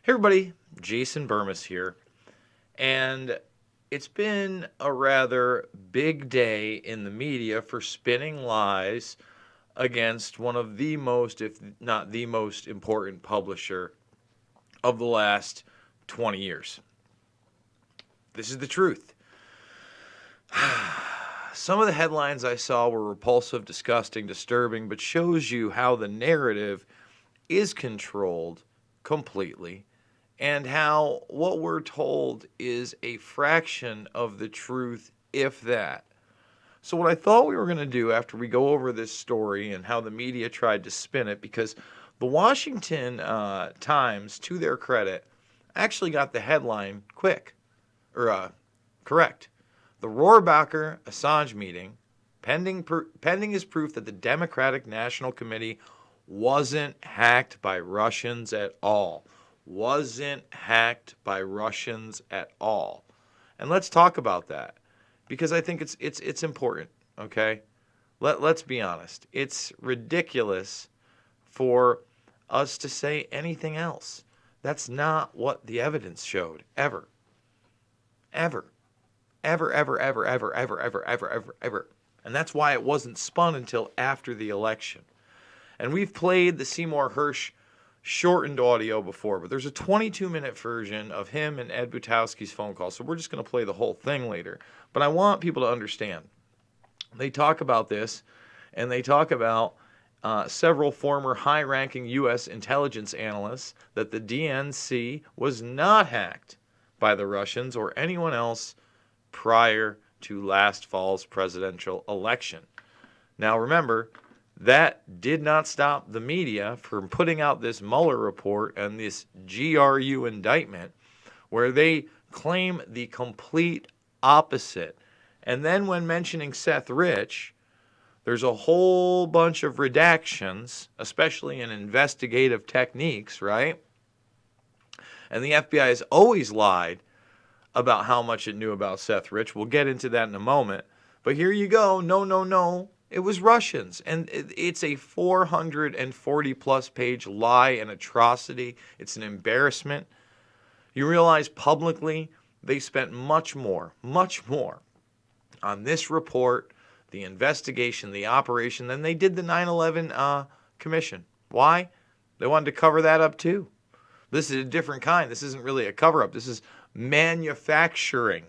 Hey everybody, Jason Burmis here, and it's been a rather big day in the media for spinning lies against one of the most, if not the most important publisher of the last 20 years. This is the truth. Some of the headlines I saw were repulsive, disgusting, disturbing, but shows you how the narrative is controlled completely and how what we're told is a fraction of the truth, if that. So what I thought we were going to do after we go over this story and how the media tried to spin it, because the Washington Times, to their credit, actually got the headline correct. The Rohrabacher Assange meeting, pending is proof that the Democratic National Committee wasn't hacked by Russians at all. Wasn't hacked by Russians at all. And let's talk about that, because I think it's important, okay? Let's be honest. It's ridiculous for us to say anything else. That's not what the evidence showed, ever. Ever. Ever, ever, ever, ever, ever, ever, ever, ever, ever. And that's why it wasn't spun until after the election. And we've played the Seymour Hersh shortened audio before, but there's a 22-minute version of him and Ed Butowski's phone call, so we're just going to play the whole thing later. But I want people to understand. They talk about this, and they talk about several former high-ranking U.S. intelligence analysts that the DNC was not hacked by the Russians or anyone else prior to last fall's presidential election. Now remember, that did not stop the media from putting out this Mueller report and this GRU indictment where they claim the complete opposite. And then when mentioning Seth Rich, there's a whole bunch of redactions, especially in investigative techniques, right? And the FBI has always lied about how much it knew about Seth Rich. We'll get into that in a moment. But here you go. No. It was Russians. And it's a 440-plus page lie and atrocity. It's an embarrassment. You realize publicly they spent much more on this report, the investigation, the operation, than they did the 9/11 commission. Why? They wanted to cover that up too. This is a different kind. This isn't really a cover-up. This is manufacturing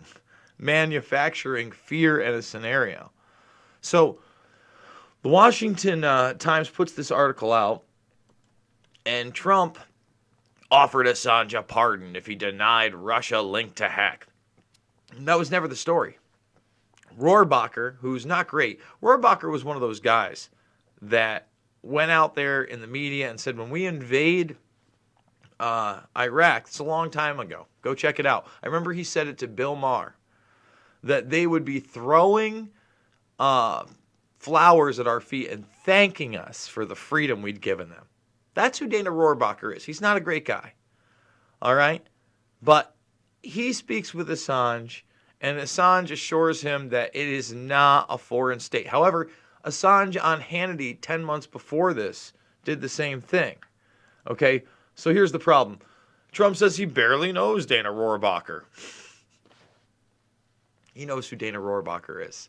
fear and a scenario. So the Washington Times puts this article out, and Trump offered Assange a pardon if he denied Russia linked to hack. And that was never the story. Rohrabacher, who's not great, Rohrabacher was one of those guys that went out there in the media and said, when we invade Iraq, it's a long time ago. Go check it out. I remember he said it to Bill Maher, that they would be throwing flowers at our feet and thanking us for the freedom we'd given them. That's who Dana Rohrabacher is. He's not a great guy. All right? But he speaks with Assange, and Assange assures him that it is not a foreign state. However, Assange on Hannity 10 months before this did the same thing. Okay? So here's the problem. Trump says he barely knows Dana Rohrabacher. He knows who Dana Rohrabacher is.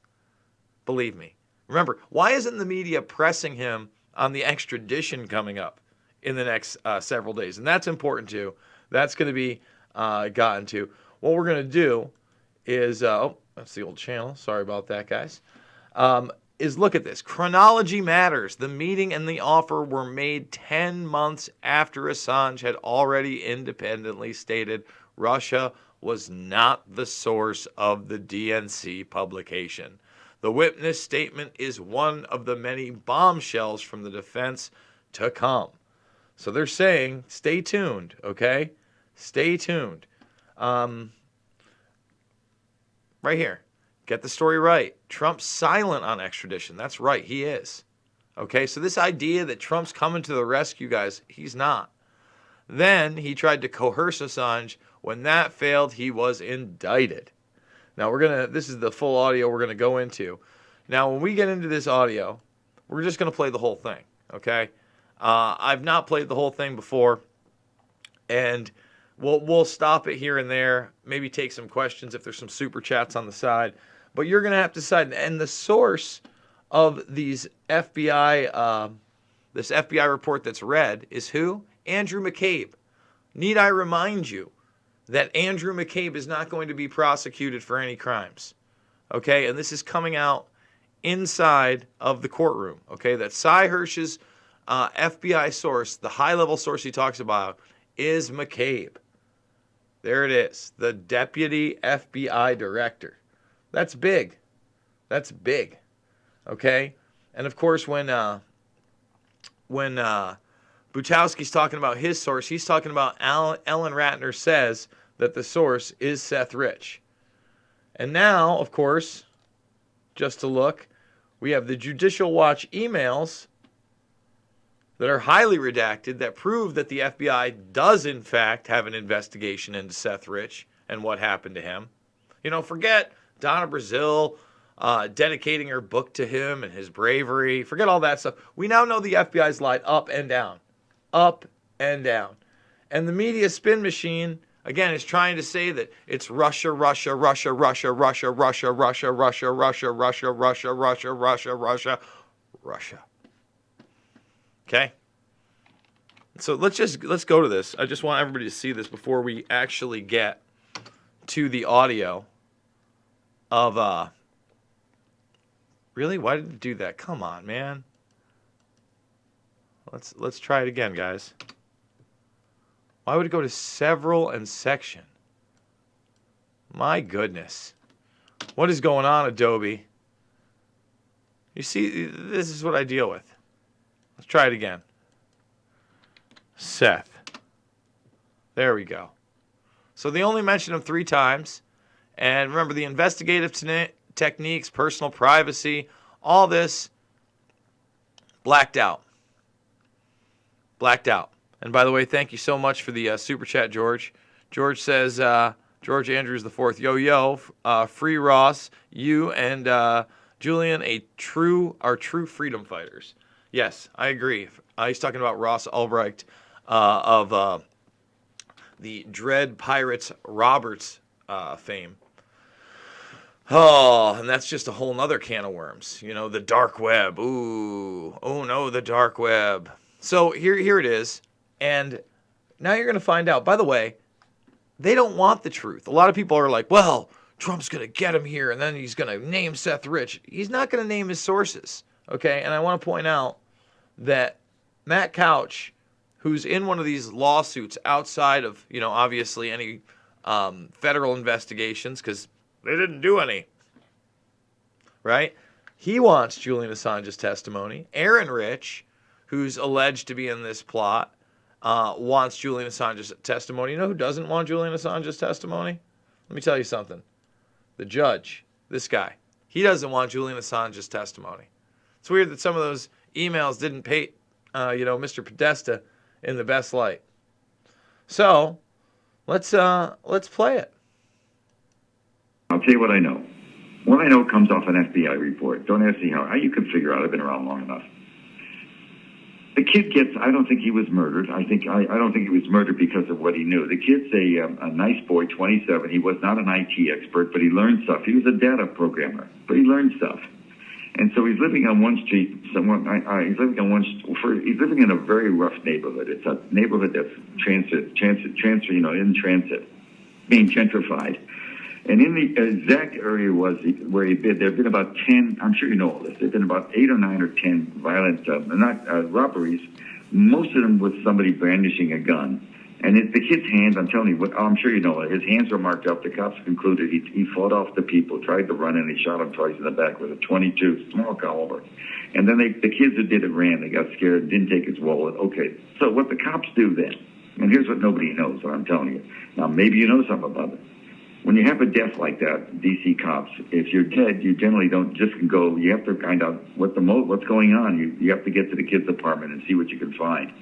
Believe me. Remember, why isn't the media pressing him on the extradition coming up in the next several days? And that's important too. That's going to be gotten to. What we're going to do is, that's the old channel. Sorry about that, guys. Is look at this. Chronology matters. The meeting and the offer were made 10 months after Assange had already independently stated Russia was not the source of the DNC publication. The witness statement is one of the many bombshells from the defense to come. So they're saying, stay tuned, okay? Stay tuned. Right here. Get the story right. Trump's silent on extradition. That's right, he is. Okay, so this idea that Trump's coming to the rescue, guys, he's not. Then he tried to coerce Assange. When that failed, he was indicted. Now this is the full audio we're gonna go into. Now, when we get into this audio, we're just gonna play the whole thing, okay? I've not played the whole thing before, and We'll stop it here and there. Maybe take some questions if there's some super chats on the side. But you're going to have to decide. And the source of these FBI, this FBI report that's read is who? Andrew McCabe. Need I remind you that Andrew McCabe is not going to be prosecuted for any crimes? Okay, and this is coming out inside of the courtroom. Okay, that Cy Hersh's FBI source, the high-level source he talks about, is McCabe. There it is, the deputy FBI director. That's big. That's big. Okay, and of course when Butowski's talking about his source, he's talking about Ellen Ratner says that the source is Seth Rich. And now, of course, just to look, we have the Judicial Watch emails that are highly redacted that prove that the FBI does, in fact, have an investigation into Seth Rich and what happened to him. You know, forget Donna Brazil dedicating her book to him and his bravery. Forget all that stuff. We now know the FBI's lied up and down. Up and down. And the media spin machine, again, is trying to say that it's Russia, Russia, Russia, Russia, Russia, Russia, Russia, Russia, Russia, Russia, Russia, Russia, Russia, Russia, Russia. Okay? So let's go to this. I just want everybody to see this before we actually get to the audio of really? Why did it do that? Come on, man. Let's try it again, guys. Why would it go to several and section? My goodness. What is going on, Adobe? You see, this is what I deal with. Let's try it again. Seth. There we go. So they only mention him 3 times. And remember, the investigative techniques, personal privacy, all this blacked out. Blacked out. And by the way, thank you so much for the super chat, George. George says, George Andrews IV, yo, free Ross, you and Julian are true freedom fighters. Yes, I agree. He's talking about Ross Ulbricht of the Dread Pirates Roberts fame. Oh, and that's just a whole nother can of worms. You know, the dark web. Ooh, oh no, the dark web. So here it is. And now you're going to find out. By the way, they don't want the truth. A lot of people are like, well, Trump's going to get him here, and then he's going to name Seth Rich. He's not going to name his sources, okay? And I want to point out that Matt Couch, who's in one of these lawsuits outside of, you know, obviously any federal investigations, because they didn't do any, right? He wants Julian Assange's testimony. Aaron Rich, who's alleged to be in this plot, wants Julian Assange's testimony. You know who doesn't want Julian Assange's testimony? Let me tell you something. The judge, this guy, he doesn't want Julian Assange's testimony. It's weird that some of those emails didn't paint, Mr. Podesta in the best light. So, let's play it. I'll tell you what I know. What I know comes off an FBI report. Don't ask me how you can figure out. I've been around long enough. The kid I don't think he was murdered. I don't think he was murdered because of what he knew. The kid's a nice boy, 27. He was not an IT expert, but he learned stuff. He was a data programmer, but he learned stuff. And so he's living on one street. He's living in a very rough neighborhood. It's a neighborhood that's in transit, being gentrified. And in the exact area where he bid, there have been about 10, I'm sure you know all this, there have been about 8 or 9 or 10 violent, robberies, most of them with somebody brandishing a gun. And the kid's hands, I'm telling you, I'm sure you know it, his hands were marked up. The cops concluded he fought off the people, tried to run, and he shot him twice in the back with a .22, small caliber. And then the kids who did it ran. They got scared, didn't take his wallet. Okay, so what the cops do then, and here's what nobody knows, what I'm telling you. Now, maybe you know something about it. When you have a death like that, DC cops, if you're dead, you generally don't just go. You have to find out what's going on. You have to get to the kid's apartment and see what you can find.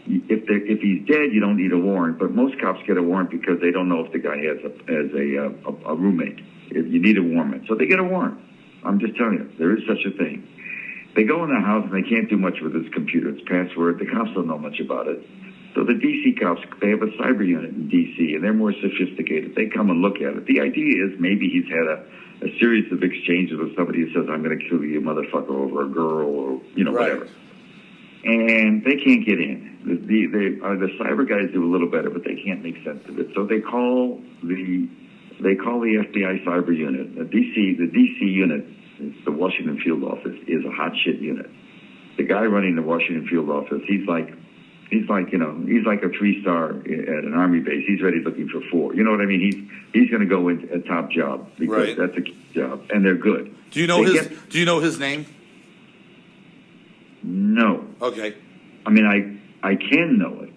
If he's dead, you don't need a warrant. But most cops get a warrant because they don't know if the guy has a roommate. You need a warrant, so they get a warrant. I'm just telling you, there is such a thing. They go in the house and they can't do much with his computer. It's password. The cops don't know much about it. So the DC cops, they have a cyber unit in DC, and they're more sophisticated. They come and look at it. The idea is maybe he's had a series of exchanges with somebody who says, I'm going to kill you, motherfucker, over a girl, or, whatever. And they can't get in. The cyber guys do a little better, but they can't make sense of it. So they call the FBI cyber unit. The DC unit, the Washington field office, is a hot shit unit. The guy running the Washington field office, he's like a 3-star at an army base. He's ready looking for 4. You know what I mean? He's going to go into a top job because that's a key job, and they're good. Do you know his name? No. Okay. I mean, I can know it.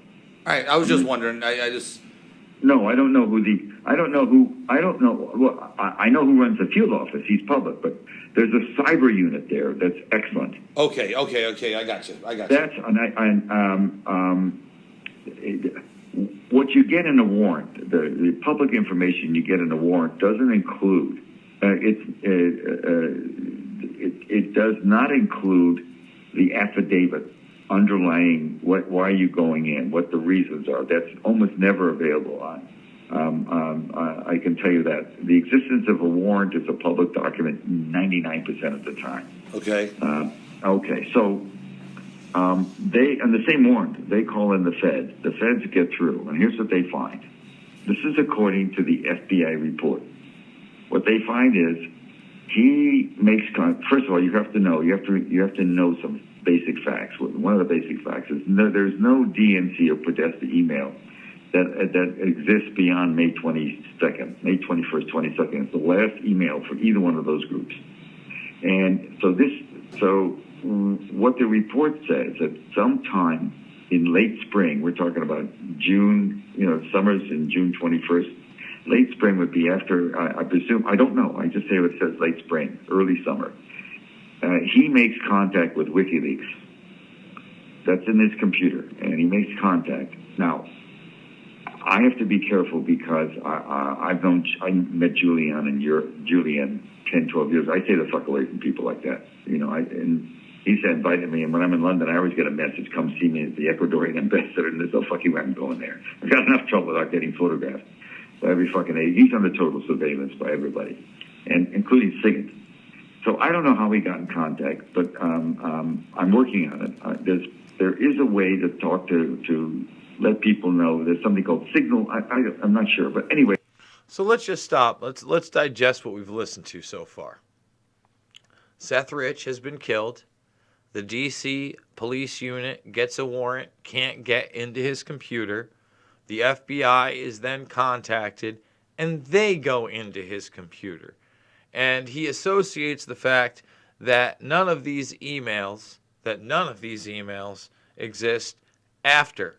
All right. I was just wondering. No, I don't know well, I know who runs the field office. He's public, but there's a cyber unit there that's excellent. Okay. I got you. That's what you get in a warrant. The public information you get in a warrant doesn't include. It does not include the affidavit underlying why are you going in, what the reasons are. That's almost never available on. I can tell you that the existence of a warrant is a public document 99% of the time. Okay. Okay. So they, on the same warrant, they call in the feds. The feds get through, and here's what they find. This is according to the FBI report. What they find is he makes. First of all, you have to know some basic facts. One of the basic facts is there's no DNC or Podesta email that exists beyond May 22nd, May 21st, 22nd. It's the last email for either one of those groups. And so what the report says that sometime in late spring, we're talking about June, summer's in June 21st. Late spring would be after, I presume, I don't know. I just say it says late spring, early summer. He makes contact with WikiLIES. That's in his computer, and he makes contact. Now, I have to be careful because I met Julian 10, 12 years. I stay the fuck away from people like that. And he said, invited me, and when I'm in London, I always get a message, come see me as the Ecuadorian ambassador, and there's no fucking way I'm going there. I've got enough trouble without getting photographed by every fucking age. He's under total surveillance by everybody, and including SIGINT. So I don't know how we got in contact, but I'm working on it. There is a way to talk to let people know. There's something called Signal. I'm not sure, but anyway. So let's just stop. Let's digest what we've listened to so far. Seth Rich has been killed. The DC police unit gets a warrant, can't get into his computer. The FBI is then contacted, and they go into his computer. And he associates the fact that none of these emails exist after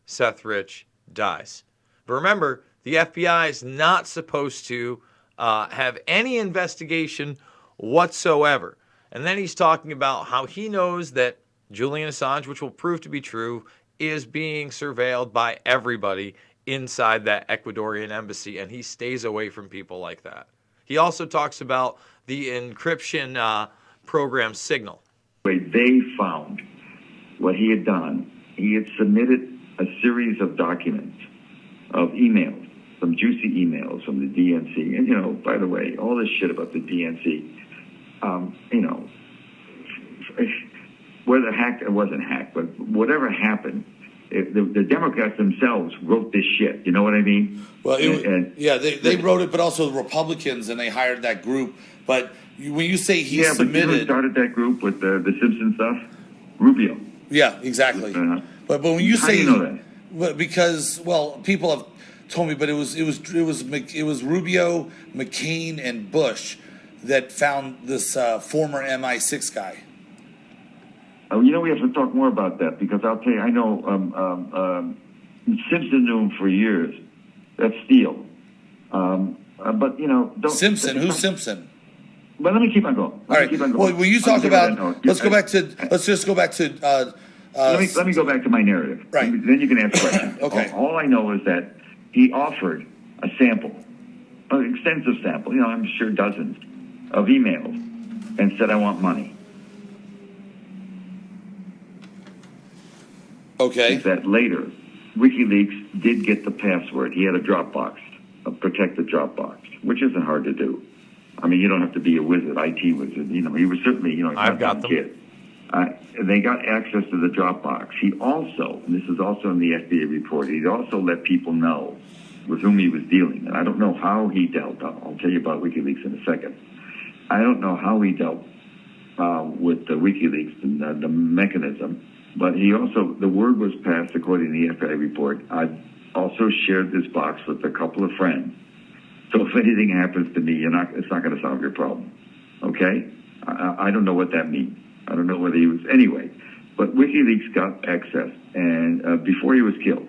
Seth Rich dies. But remember, the FBI is not supposed to have any investigation whatsoever. And then he's talking about how he knows that Julian Assange, which will prove to be true, is being surveilled by everybody inside that Ecuadorian embassy, and he stays away from people like that. He also talks about the encryption program Signal. They found what he had done. He had submitted a series of documents, of emails, some juicy emails from the DNC. And, by the way, all this shit about the DNC, whether hacked or wasn't hacked, but whatever happened, the Democrats themselves wrote this shit. You know what I mean? Well, they wrote it, but also the Republicans, and they hired that group. But when you say he submitted... but you know who started that group with the Simpson stuff? Rubio. Yeah, exactly. But when you say... How do you know that? Because, people have told me, but it was Rubio, McCain, and Bush that found this former MI6 guy. We have to talk more about that, because I'll tell you, I know Simpson knew him for years. That's Steele. But, don't... Simpson? Who's Simpson? But let me keep on going. All right. Well, when you talk about... Let's just go back to... let me go back to my narrative. Right. Then you can ask questions. Okay. All I know is that he offered a sample, an extensive sample, I'm sure dozens of emails, and said, I want money. Okay. is that later, WikiLeaks did get the password. He had a Dropbox, a protected Dropbox, which isn't hard to do. I mean, you don't have to be a wizard, IT wizard. You know, he was certainly, you know, I've got them. Kid. They got access to the Dropbox. He also, and this is also in the FDA report, he also let people know with whom he was dealing. And I don't know how he dealt. I'll tell you about WikiLeaks in a second. I don't know how he dealt with the WikiLeaks and the mechanism, but he also, the word was passed according to the FBI report. I also shared this box with a couple of friends. So if anything happens to me, it's not going to solve your problem. Okay? I don't know what that means. I don't know whether he was, anyway. But WikiLeaks got access, and before he was killed,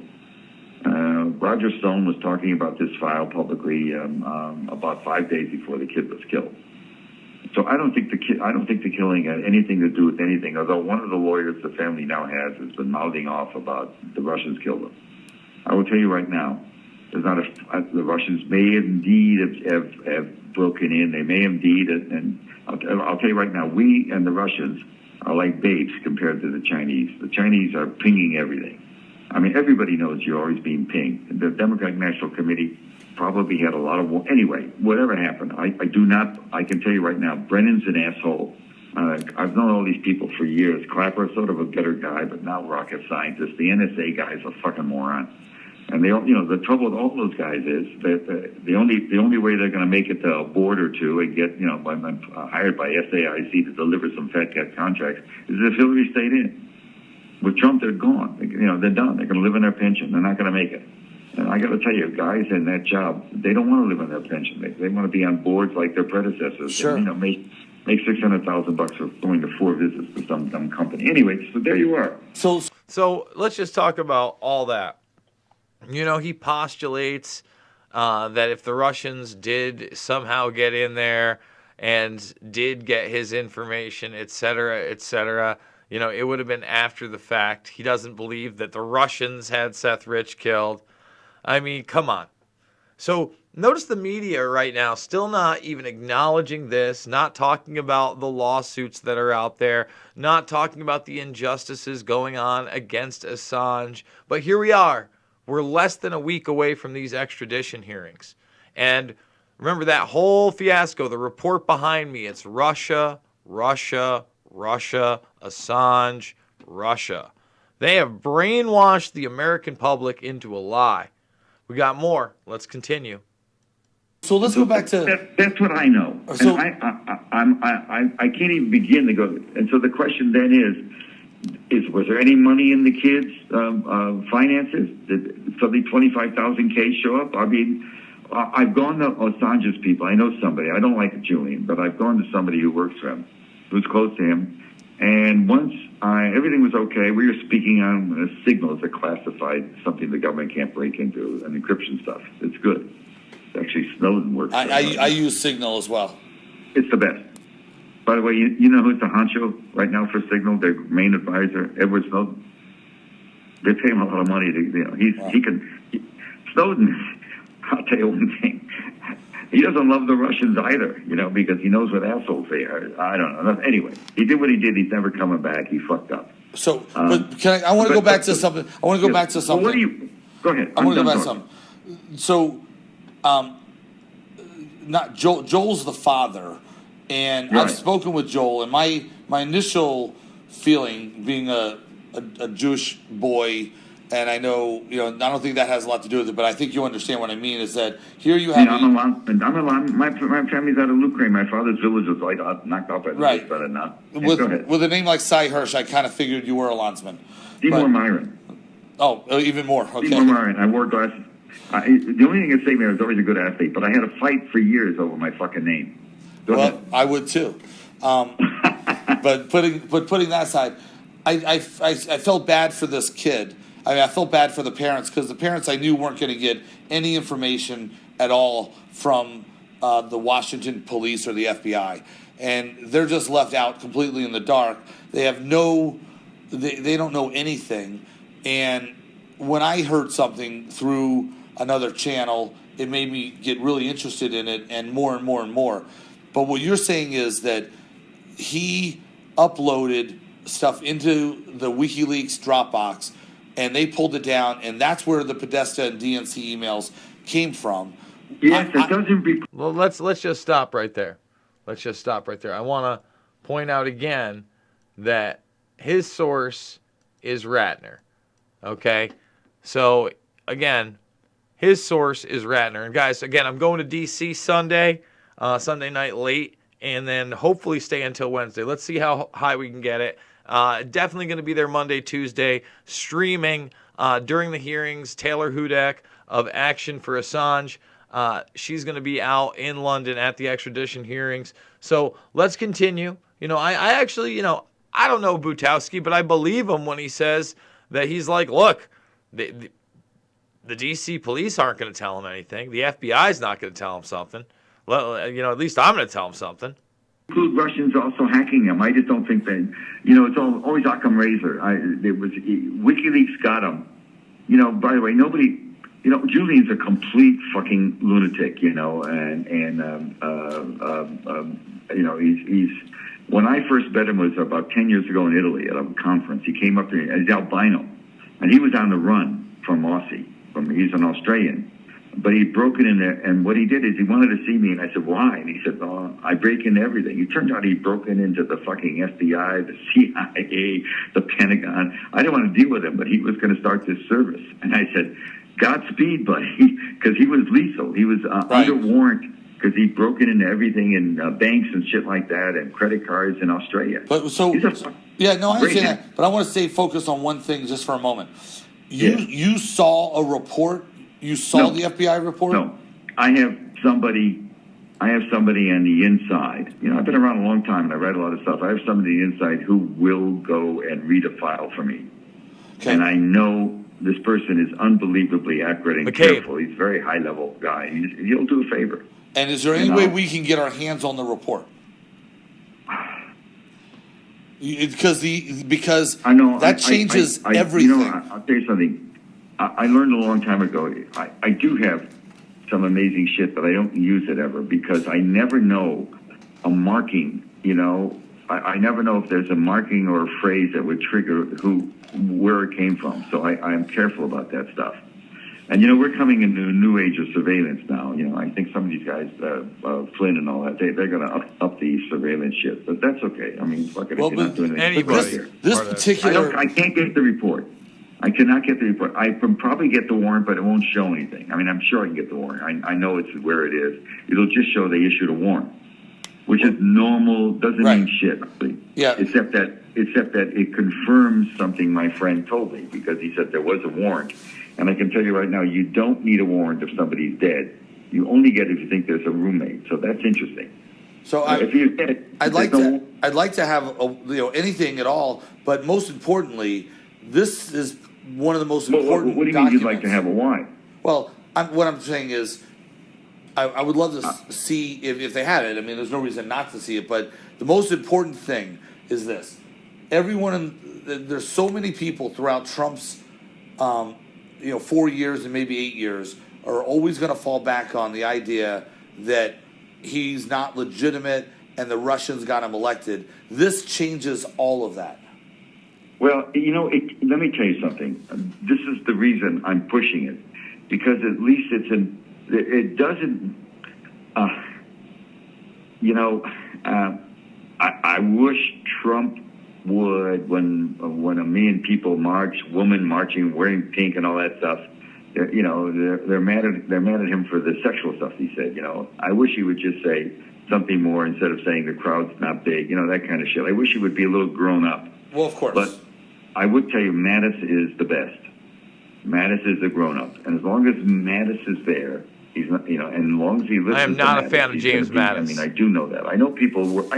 Roger Stone was talking about this file publicly about 5 days before the kid was killed. So I don't think the killing had anything to do with anything. Although one of the lawyers the family now has been mouthing off about the Russians killed him. I will tell you right now, there's not the Russians may indeed have broken in. They may indeed, and I'll tell you right now, we and the Russians are like babes compared to the Chinese. The Chinese are pinging everything. I mean, everybody knows you're always being pinged. The Democratic National Committee probably had a lot of... Anyway, whatever happened, I can tell you right now, Brennan's an asshole. I've known all these people for years. Clapper's sort of a better guy, but not rocket scientist. The NSA guy's a fucking moron. And they, you know, the trouble with all those guys is that the only way they're going to make it to a board or two and get, you know, hired by SAIC to deliver some fat cat contracts is if Hillary stayed in. With Trump, they're gone. You know, they're done. They're going to live in their pension. They're not going to make it. And I got to tell you, guys in that job, they don't want to live on their pension. They want to be on boards like their predecessors. Sure. And, you know, make $600,000 for going to 4 visits to some dumb company. Anyway, so there you are. So let's just talk about all that. You know, he postulates that if the Russians did somehow get in there and did get his information, et cetera, you know, it would have been after the fact. He doesn't believe that the Russians had Seth Rich killed. I mean, come on. So notice the media right now still not even acknowledging this, not talking about the lawsuits that are out there, not talking about the injustices going on against Assange. But here we are. We're less than a week away from these extradition hearings. And remember that whole fiasco, the report behind me, it's Russia, Assange, Russia. They have brainwashed the American public into a lie. We got more. Let's continue. So let's go back to... That's what I know. So, and I can't even begin to go... And so the question then is was there any money in the kids' finances? Did suddenly 25,000K show up? I mean, I've gone to Assange's people. I know somebody. I don't like Julian, but I've gone to somebody who works for him, who's close to him. And once everything was okay, we were speaking on a signal as a classified, something the government can't break into, and encryption stuff. It's good. Actually, Snowden works. I use Signal as well. It's the best. By the way, you know who's the honcho right now for Signal? Their main advisor, Edward Snowden. They pay him a lot of money to, you know, Snowden, I'll tell you one thing. He doesn't love the Russians either, you know, because he knows what assholes they are. I don't know. Anyway, he did what he did. He's never coming back. He fucked up. So, but I want to go back to something. I want to go back to something. Well, go ahead. I want to go back to something. So, not Joel's the father, and right. I've spoken with Joel, and my initial feeling, being a Jewish boy, and I know, you know, I don't think that has a lot to do with it, but I think you understand what I mean, is that here you have... I'm a lot. My family's out of Ukraine. My father's village was like knocked off by the right. but not. With a name like Cy Hersh, I kind of figured you were a landsman. Seymour Myron. Oh, even more. Okay. Seymour Myron. I wore glasses. The only thing that saved me, I was always a good athlete, but I had a fight for years over my fucking name. Go ahead. I would too. But putting that aside, I felt bad for this kid. I mean, I felt bad for the parents, because the parents I knew weren't going to get any information at all from the Washington police or the FBI. And they're just left out completely in the dark. They have they don't know anything. And when I heard something through another channel, it made me get really interested in it, and more and more and more. But what you're saying is that he uploaded stuff into the WikiLeaks Dropbox and they pulled it down, and that's where the Podesta and DNC emails came from. Yes, it doesn't be. Well, let's just stop right there. Let's just stop right there. I want to point out again that his source is Ratner. Okay? So, again, his source is Ratner. And, guys, again, I'm going to D.C. Sunday night late, and then hopefully stay until Wednesday. Let's see how high we can get it. Definitely going to be there Monday, Tuesday, streaming during the hearings. Taylor Hudak of Action for Assange. She's going to be out in London at the extradition hearings. So let's continue. I actually, I don't know Butowski, but I believe him when he says that he's like, look, the D.C. police aren't going to tell him anything. The FBI is not going to tell him something. Well, at least I'm going to tell him something. Include Russians also hacking them. I just don't think that, it's always Occam Razor. WikiLeaks got them. By the way, nobody, Julian's a complete fucking lunatic, he's when I first met him was about 10 years ago in Italy at a conference. He came up to me, he's albino, and he was on the run from Aussie. He's an Australian. But he'd broken in there, and what he did is he wanted to see me, and I said, why? And he said, oh, I break into everything. It turned out he'd broken into the fucking FBI, the CIA, the Pentagon. I didn't want to deal with him, but he was going to start this service. And I said, Godspeed, buddy, because he was lethal. He was under warrant because he'd broken into everything in banks and shit like that and credit cards in Australia. But I understand that. But I want to stay focused on one thing just for a moment. You saw a report. You saw the FBI report? No, I have somebody on the inside. I've been around a long time and I read a lot of stuff. I have somebody on the inside who will go and read a file for me. Okay. And I know this person is unbelievably accurate and careful. He's a very high level guy. He'll do a favor. And is there any way we can get our hands on the report? Because I know that changes everything. I'll tell you something. I learned a long time ago, I do have some amazing shit, but I don't use it ever because I never know a marking, I never know if there's a marking or a phrase that would trigger where it came from. So I am careful about that stuff. And, we're coming into a new age of surveillance now. I think some of these guys, Flynn and all that, they're going to up the surveillance shit. But that's okay. I mean, fuck it. Well, you're not doing anything. This particular... I can't get the report. I cannot get the report. I can probably get the warrant, but it won't show anything. I mean, I'm sure I can get the warrant. I know it's where it is. It'll just show they issued a warrant, which is normal, doesn't mean shit. Yeah. Except that it confirms something my friend told me because he said there was a warrant. And I can tell you right now, you don't need a warrant if somebody's dead. You only get it if you think there's a roommate. So that's interesting. So if you're dead, I'd like to have anything at all, but most importantly, this is one of the most important. What do you mean you'd like to have a why? Well, what I'm saying is, I would love to see if they had it. I mean, there's no reason not to see it, but the most important thing is this: there's so many people throughout Trump's, 4 years and maybe 8 years are always going to fall back on the idea that he's not legitimate and the Russians got him elected. This changes all of that. Well, let me tell you something. This is the reason I'm pushing it, because at least it doesn't, I wish Trump would, when a million people march, women marching, wearing pink and all that stuff, they're mad at him for the sexual stuff he said, I wish he would just say something more instead of saying the crowd's not big, that kind of shit. I wish he would be a little grown up. Well, of course. But I would tell you, Mattis is the best. Mattis is the grown-up, and as long as Mattis is there, he's not. And as long as he listens. I am not a fan of James Mattis. I mean, I do know that. I know people work.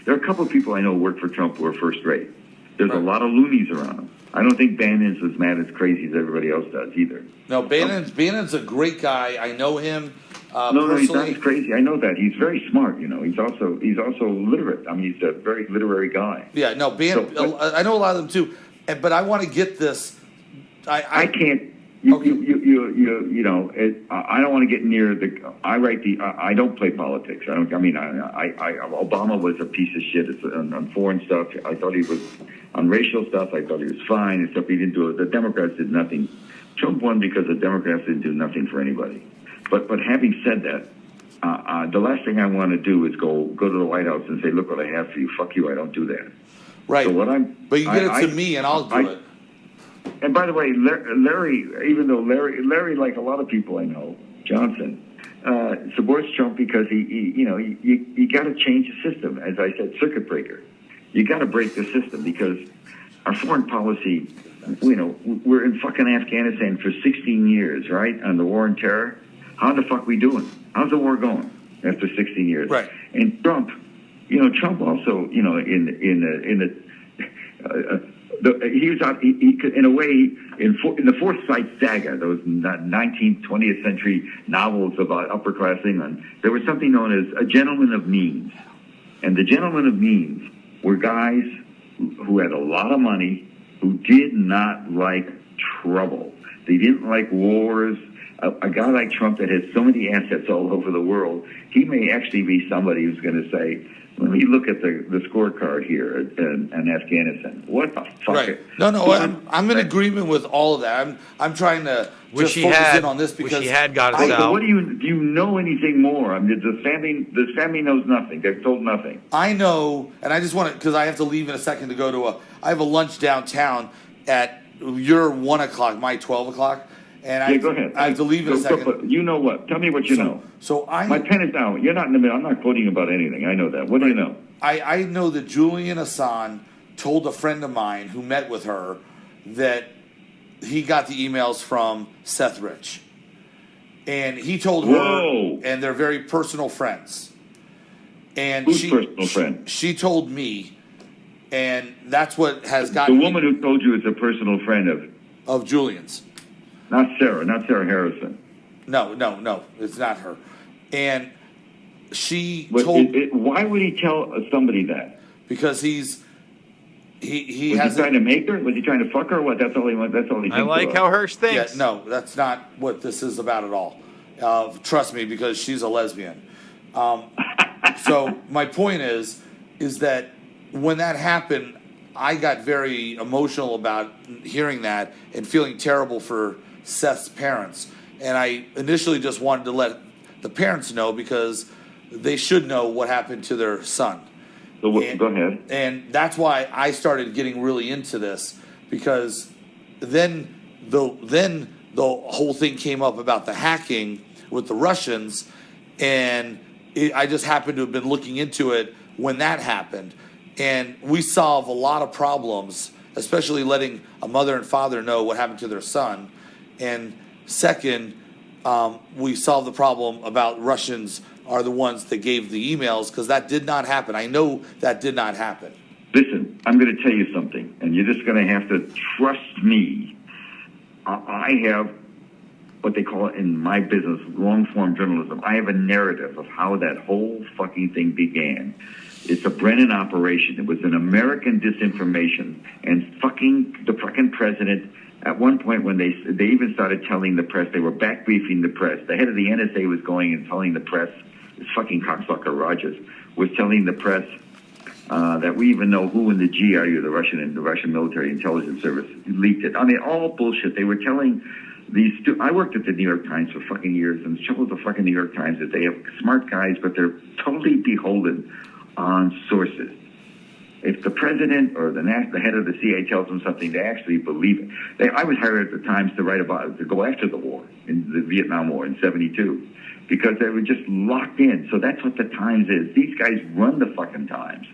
There are a couple of people I know who work for Trump who are first rate. There's a lot of loonies around him. I don't think Bannon's as mad as crazy as everybody else does either. No, Bannon's a great guy. I know him. No, he's not as crazy. I know that. He's very smart. He's also literate. I mean, he's a very literary guy. Yeah, no, Bannon. I know a lot of them too, but I want to get this. I can't. You know, I don't want to get near the. I don't play politics. I don't. I mean, Obama was a piece of shit on foreign stuff. I thought he was on racial stuff. I thought he was fine. And stuff he didn't do. The Democrats did nothing. Trump won because the Democrats didn't do nothing for anybody. But having said that, the last thing I want to do is go to the White House and say, look what I have for you. Fuck you. I don't do that. Right. So but you get it to me, and I'll do it. And by the way, Larry, even though Larry, like a lot of people I know, Johnson, supports Trump because you got to change the system. As I said, circuit breaker. You got to break the system because our foreign policy, we're in fucking Afghanistan for 16 years, right? On the war on terror. How the fuck we doing? How's the war going after 16 years? Right. And Trump, Trump also, he was out. He could, in a way, in the Forsyth saga, those 19th, 20th century novels about upper class England, there was something known as a gentleman of means, and the gentlemen of means were guys who had a lot of money, who did not like trouble. They didn't like wars. A guy like Trump that has so many assets all over the world, he may actually be somebody who's going to say, let me look at the scorecard here in Afghanistan. What the fuck? Right. No, I'm in agreement with all of that. I'm trying to just focus in on this because he had got us out. What do you know anything more? I mean, the family knows nothing. They're told nothing. I know, and I just want to, because I have to leave in a second to go to I have a lunch downtown at your 1 o'clock, my 12 o'clock. And go ahead. I have to leave in a second. But you know what? Tell me what you know. My pen is down. You're not in the middle. I'm not quoting about anything. I know that. What do you know? I know that Julian Assange told a friend of mine who met with her that he got the emails from Seth Rich. And he told her, and they're very personal friends. And Who's personal friend? She told me, and that's what has gotten the woman who told you is a personal friend of Julian's. Not Sarah Harrison. No, it's not her. And she but told. Why would he tell somebody that? Because he was he trying to make her? Was he trying to fuck her? Or what? That's all he wants. That's all he thinks. I like how Hersh thinks. Yeah, no, that's not what this is about at all. Trust me, because she's a lesbian. So my point is that when that happened, I got very emotional about hearing that and feeling terrible for Seth's parents. And I initially just wanted to let the parents know because they should know what happened to their son. So go ahead. And that's why I started getting really into this, because then the whole thing came up about the hacking with the Russians, and I just happened to have been looking into it when that happened. And we solve a lot of problems, especially letting a mother and father know what happened to their son. And second, we solve the problem about Russians are the ones that gave the emails, because that did not happen. I know that did not happen. Listen, I'm going to tell you something, and you're just going to have to trust me. I have what they call in my business long-form journalism. I have a narrative of how that whole fucking thing began. It's a Brennan operation. It was an American disinformation, and the fucking president. At one point, when they even started telling the press, they were back briefing the press. The head of the NSA was going and telling the press, this fucking cocksucker Rogers was telling the press that we even know who in the GRU, the Russian military intelligence service, leaked it. I mean, all bullshit. They were telling these. I worked at the New York Times for fucking years, and the trouble with the fucking New York Times is they have smart guys, but they're totally beholden on sources. If the president or the head of the CIA tells them something, they actually believe it. I was hired at the Times to go after the war, in the Vietnam War in '72, because they were just locked in. So that's what the Times is. These guys run the fucking Times.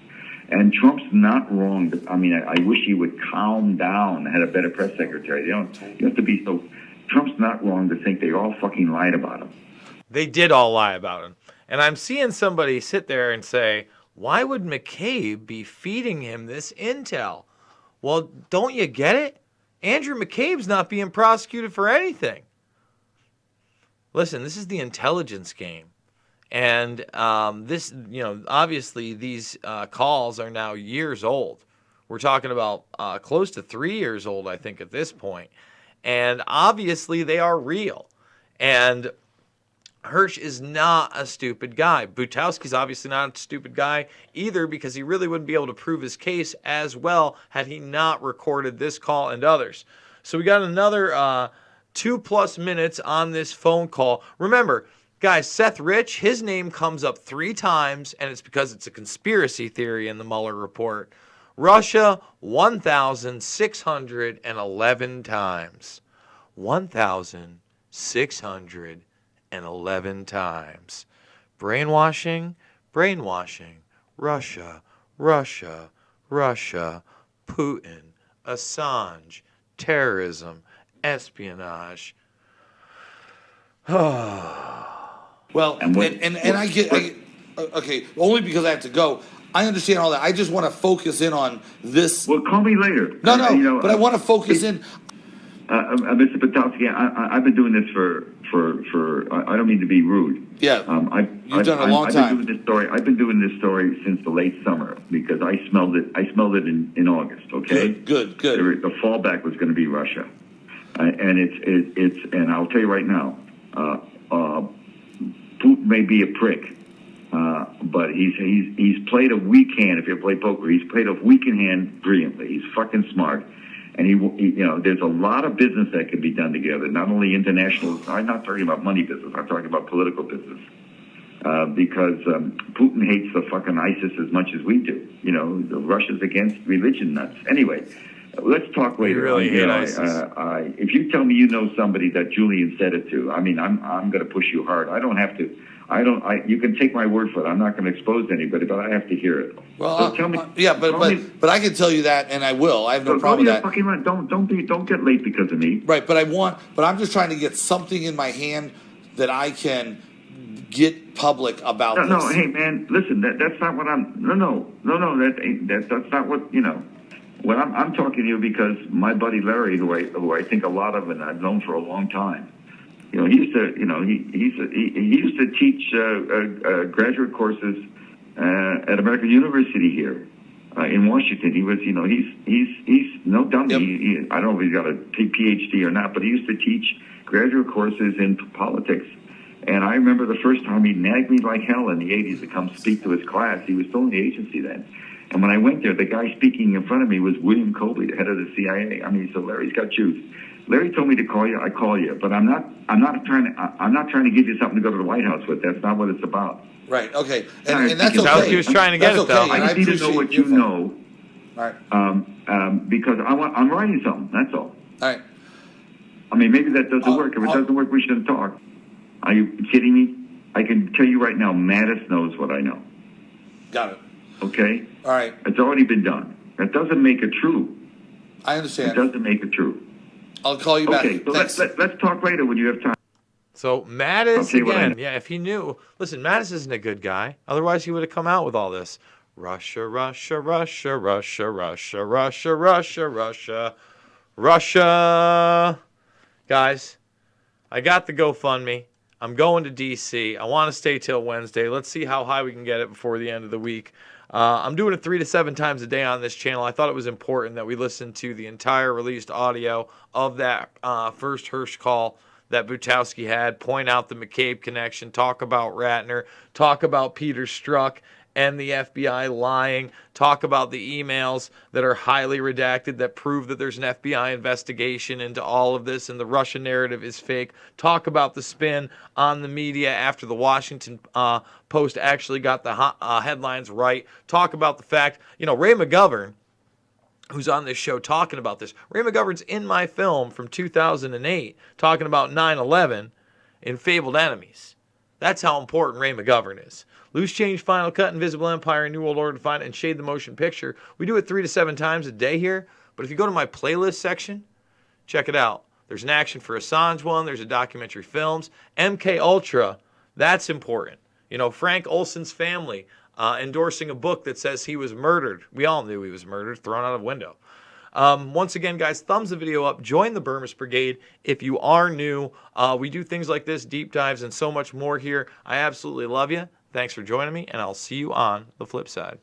And Trump's not wrong. I mean, I wish he would calm down and had a better press secretary. You have to be so. Trump's not wrong to think they all fucking lied about him. They did all lie about him. And I'm seeing somebody sit there and say, why would McCabe be feeding him this intel? Well, don't you get it? Andrew McCabe's not being prosecuted for anything. Listen, this is the intelligence game. And this, obviously these calls are now years old. We're talking about close to 3 years old, I think, at this point. And obviously they are real. And Hersh is not a stupid guy. Butowski's obviously not a stupid guy either, because he really wouldn't be able to prove his case as well had he not recorded this call and others. So we got another 2+ minutes on this phone call. Remember, guys, Seth Rich, his name comes up 3 times, and it's because it's a conspiracy theory in the Mueller report. Russia, 1,611 times. 1,611 times. Brainwashing, brainwashing. Russia, Russia, Russia. Putin, Assange, terrorism, espionage. Well, And what- and I get okay, only because I have to go. I understand all that. I just want to focus in on this. Well, call me later. No, but I want to focus in. Mr. Potowski, I've been doing this for. I don't mean to be rude. Yeah, you've done a long time. I've been doing this story since the late summer because I smelled it. I smelled it in August. Okay. Good. The fallback was going to be Russia, and it's and I'll tell you right now, Putin may be a prick. But he's played a weak hand. If you play poker, he's played a weakened hand brilliantly. He's fucking smart, and he there's a lot of business that can be done together. Not only international. I'm not talking about money business. I'm talking about political business. Because Putin hates the fucking ISIS as much as we do. The Russia's against religion nuts. Anyway, let's talk later. Really hate ISIS. If you tell me you know somebody that Julian said it to, I mean, I'm going to push you hard. I don't have to. You can take my word for it. I'm not going to expose anybody, but I have to hear it. Well, so tell me. But I can tell you that, and I will. I have no problem with that. Don't get late because of me. Right, but I'm just trying to get something in my hand that I can get public about this. No, hey man, listen. That's not what I'm. No. That's not what When I'm talking to you because my buddy Larry, who I think a lot of, and I've known for a long time. He used to teach graduate courses at American University here in Washington. He was, he's no dummy. Yep. I don't know if he's got a PhD or not, but he used to teach graduate courses in politics. And I remember the first time he nagged me like hell in the 80s to come speak to his class. He was still in the agency then. And when I went there, the guy speaking in front of me was William Colby, the head of the CIA. I mean, so Larry's got juice. Larry told me to call you. I call you, but I'm not trying to give you something to go to the White House with. That's not what it's about. Right. Okay. And that's okay. That's what he was trying to get it, though. I just need to know what you know. All right. Because I'm writing something. That's all. All right. I mean, maybe that doesn't work. If it doesn't work, we shouldn't talk. Are you kidding me? I can tell you right now, Mattis knows what I know. Got it. Okay. All right. It's already been done. That doesn't make it true. I understand. It doesn't make it true. I'll call you back. Okay, so let's talk later when you have time. So Mattis Okay, again, if he knew. Listen, Mattis isn't a good guy. Otherwise, he would have come out with all this. Russia, Russia, Russia, Russia, Russia, Russia, Russia, Russia, Russia. Guys, I got the GoFundMe. I'm going to D.C. I want to stay till Wednesday. Let's see how high we can get it before the end of the week. I'm doing it 3 to 7 times a day on this channel. I thought it was important that we listen to the entire released audio of that first Hersh call that Butowski had, point out the McCabe connection, talk about Ratner, talk about Peter Strzok and the FBI lying, talk about the emails that are highly redacted that prove that there's an FBI investigation into all of this and the Russian narrative is fake, talk about the spin on the media after the Washington Post actually got the headlines right, talk about the fact, Ray McGovern, who's on this show talking about this. Ray McGovern's in my film from 2008 talking about 9/11 in Fabled Enemies. That's how important Ray McGovern is. Loose Change, Final Cut, Invisible Empire, New World Order, Defiant, and Shade the Motion Picture. We do it 3 to 7 times a day here, but if you go to my playlist section, check it out. There's an action for Assange one. There's a documentary films. MK Ultra, that's important. Frank Olson's family endorsing a book that says he was murdered. We all knew he was murdered, thrown out of a window. Once again, guys, thumbs the video up. Join the Burmese Brigade if you are new. We do things like this, deep dives, and so much more here. I absolutely love you. Thanks for joining me, and I'll see you on the flip side.